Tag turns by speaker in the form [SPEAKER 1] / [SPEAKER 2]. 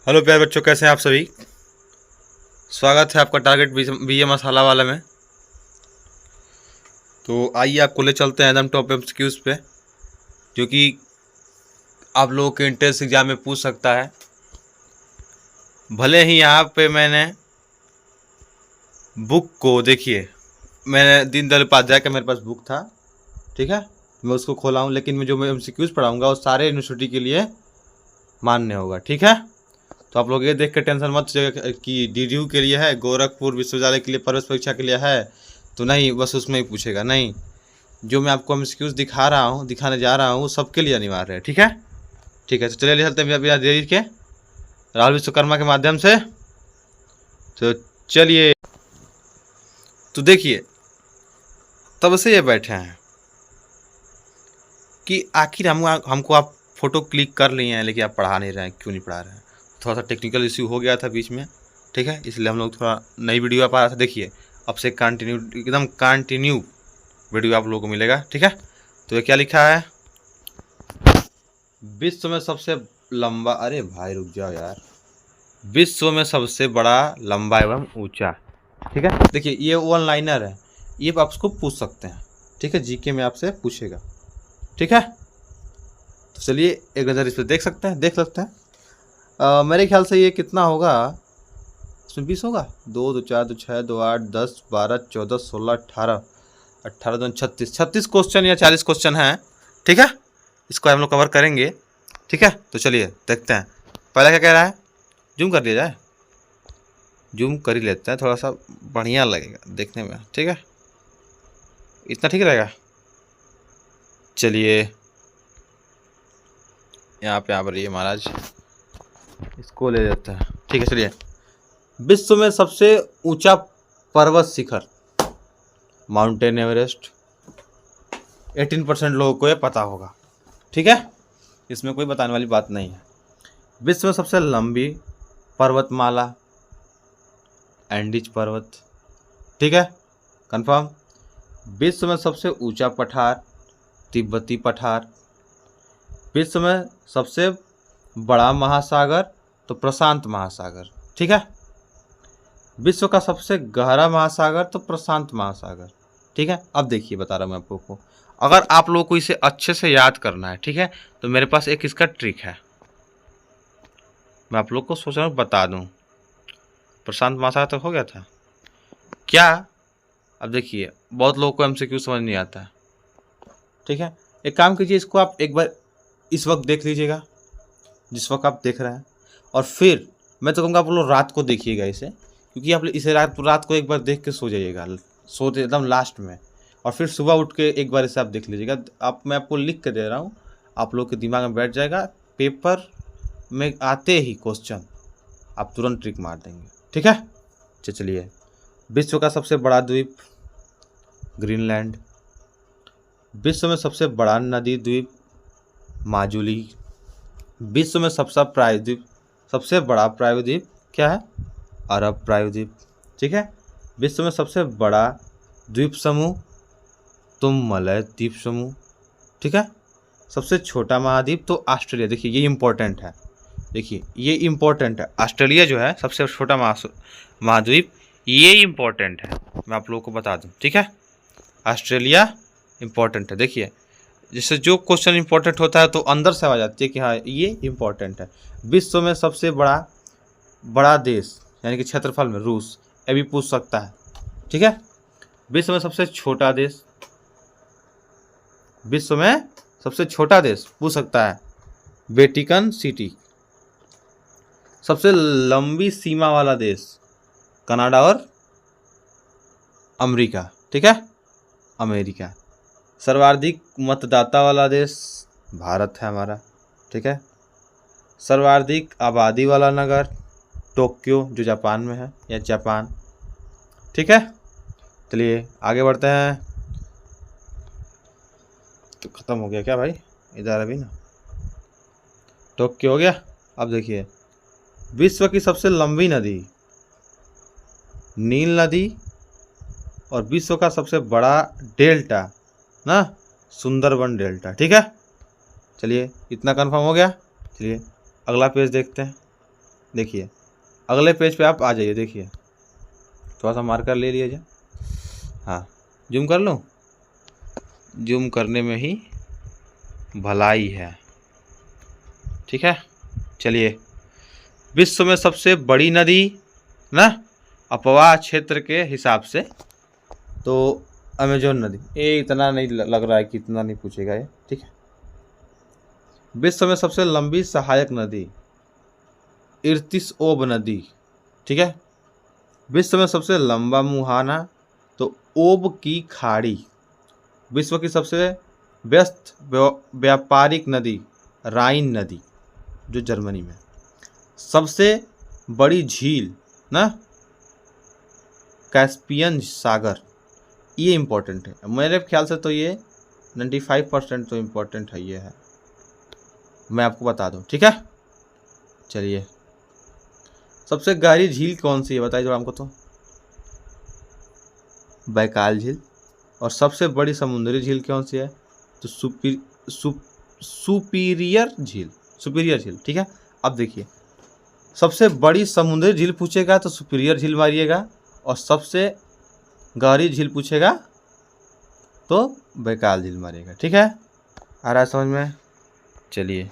[SPEAKER 1] Hello प्यारे बच्चों, कैसे हैं आप सभी। स्वागत है आपका टारगेट बी ए मसाला वाला में। तो आइए आपको ले चलते हैं एकदम टॉप एमसीक्यूज़ पे, जो कि आप लोगों के इंट्रेंस एग्जाम में पूछ सकता है। भले ही यहाँ पे मैंने बुक को देखिए, मैंने दीनदयाल उपाध्याय का मेरे पास बुक था, ठीक है, मैं उसको खोला हूँ, लेकिन मैं जो मैं एमसीक्यूज़ पढ़ाऊँगा वो सारे यूनिवर्सिटी के लिए मान्य होगा, ठीक है। तो आप लोग ये देख के टेंशन मत कि डीडीयू के लिए है, गोरखपुर विश्वविद्यालय के लिए, प्रवेश परीक्षा के लिए है, तो नहीं बस उसमें ही पूछेगा। नहीं, जो मैं आपको एमसीक्यूज़ दिखाने जा रहा हूँ सबके लिए अनिवार्य है, ठीक है। ठीक है, तो चलिए चलते हैं बिना देरी के राहुल विश्वकर्मा के माध्यम से। तो चलिए, तो देखिए, तब से ये बैठे हैं कि आखिर हमको आप फोटो क्लिक कर लिए हैं, लेकिन आप पढ़ा नहीं रहे हैं, क्यों नहीं पढ़ा रहे हैं। थोड़ा सा टेक्निकल इश्यू हो गया था बीच में, ठीक है, इसलिए हम लोग थोड़ा नई वीडियो आप आ रहा था। देखिए, अब से एकदम कंटिन्यू वीडियो आप लोगों को मिलेगा, ठीक है। तो ये क्या लिखा है, विश्व में सबसे लंबा, अरे भाई रुक जाओ यार, विश्व में सबसे बड़ा लंबा एवं ऊंचा, ठीक है। देखिए, ये वन लाइनर है, ये आप उसको पूछ सकते हैं, ठीक है, जीके में आपसे पूछेगा, ठीक है। तो चलिए एक नज़र इस पर देख सकते हैं। मेरे ख्याल से ये कितना होगा, इसमें 20 होगा, 2 2 4 2 6 2 8 10 12 14 16 18 18 2 36 क्वेश्चन या 40 क्वेश्चन हैं, ठीक है। इसको हम लोग कवर करेंगे, ठीक है। तो चलिए देखते हैं, पहला क्या कह रहा है, जूम कर लिया जाए, जूम कर ही लेते हैं, थोड़ा सा बढ़िया लगेगा देखने में, ठीक है, इतना ठीक रहेगा। चलिए यहाँ पे आप रहिए महाराज, इसको ले लेते हैं, ठीक है। चलिए, विश्व में सबसे ऊंचा पर्वत शिखर, माउंटेन एवरेस्ट। 18% लोगों को ये पता होगा, ठीक है, इसमें कोई बताने वाली बात नहीं है। विश्व में सबसे लंबी पर्वतमाला, एंडीज पर्वत, ठीक है, कंफर्म। विश्व में सबसे ऊंचा पठार, तिब्बती पठार। विश्व में सबसे बड़ा महासागर, तो प्रशांत महासागर, ठीक है। विश्व का सबसे गहरा महासागर, तो प्रशांत महासागर, ठीक है। अब देखिए, बता रहा हूँ मैं आपको, अगर आप लोगों को इसे अच्छे से याद करना है, ठीक है, तो मेरे पास एक इसका ट्रिक है, मैं आप लोग को सोच रहा हूँ बता दूँ। प्रशांत महासागर तक हो गया था क्या। अब देखिए, बहुत लोगों को एमसीक्यू समझ नहीं आता है, ठीक है। एक काम कीजिए, इसको आप एक बार इस वक्त देख लीजिएगा जिस वक्त आप देख रहे हैं, और फिर मैं तो कहूँगा आप लोग रात को देखिएगा इसे, क्योंकि आप इसे रात को एक बार देख के सो जाइएगा, सोते एकदम लास्ट में, और फिर सुबह उठ के एक बार इसे आप देख लीजिएगा। मैं आपको लिख के दे रहा हूँ, आप लोग के दिमाग में बैठ जाएगा, पेपर में आते ही क्वेश्चन आप तुरंत ट्रिक मार देंगे, ठीक है। चलिए, विश्व का सबसे बड़ा द्वीप, ग्रीनलैंड। विश्व में सबसे बड़ा नदी द्वीप, माजुली। विश्व में सबसे बड़ा प्रायद्वीप क्या है, अरब प्रायद्वीप, ठीक है। विश्व में सबसे बड़ा द्वीप समूह, मलय द्वीप समूह, ठीक है। सबसे छोटा महाद्वीप, तो ऑस्ट्रेलिया। देखिए ये इंपॉर्टेंट है, देखिए ये इंपॉर्टेंट है, ऑस्ट्रेलिया जो है सबसे छोटा महाद्वीप, ये इंपॉर्टेंट है, मैं आप लोगों को बता दूं, ठीक है। ऑस्ट्रेलिया इंपॉर्टेंट है। देखिए, जैसे जो क्वेश्चन इंपॉर्टेंट होता है तो अंदर से आ जाती है कि हाँ ये इंपॉर्टेंट है। विश्व में सबसे बड़ा देश, यानी कि क्षेत्रफल में, रूस, ये भी पूछ सकता है, ठीक है। विश्व में सबसे छोटा देश, विश्व में सबसे छोटा देश पूछ सकता है, वेटिकन सिटी। सबसे लंबी सीमा वाला देश, कनाडा और अमेरिका, ठीक है, अमेरिका। सर्वाधिक मतदाता वाला देश, भारत है हमारा, ठीक है। सर्वाधिक आबादी वाला नगर, टोक्यो, जो जापान में है, या जापान, ठीक है। चलिए आगे बढ़ते हैं। तो ख़त्म हो गया क्या भाई, इधर अभी ना, टोक्यो हो गया। अब देखिए, विश्व की सबसे लंबी नदी, नील नदी, और विश्व का सबसे बड़ा डेल्टा ना, सुंदरबन डेल्टा, ठीक है। चलिए इतना कंफर्म हो गया। चलिए अगला पेज देखते हैं। देखिए अगले पेज पे आप आ जाइए, देखिए थोड़ा सा मार्कर ले लीजिए। हाँ जूम कर लूँ, जूम करने में ही भलाई है। ठीक है, चलिए विश्व में सबसे बड़ी नदी ना अपवाह क्षेत्र के हिसाब से तो अमेजोन नदी, ये इतना नहीं लग रहा है कि इतना नहीं पूछेगा ये। ठीक है, विश्व में सबसे लंबी सहायक नदी इर्तिस-ओब नदी। ठीक है, विश्व में सबसे लंबा मुहाना तो ओब की खाड़ी। विश्व की सबसे व्यस्त व्यापारिक नदी राइन नदी जो जर्मनी में। सबसे बड़ी झील ना कैस्पियन सागर, ये इम्पोर्टेंट है मेरे ख्याल से, तो ये 95% तो इम्पोर्टेंट है, ये है, मैं आपको बता दूं। ठीक है, चलिए सबसे गहरी झील कौन सी है बताइए जरा हमको तो। बैकाल झील। और सबसे बड़ी समुद्री झील कौन सी है तो सुपीरियर झील, सुपीरियर झील। ठीक है, अब देखिए सबसे बड़ी समुद्री झील पूछेगा तो सुपीरियर झील मारिएगा, और सबसे गहरी झील पूछेगा तो बैकाल झील मारिएगा। ठीक है, आ रहा है समझ में? चलिए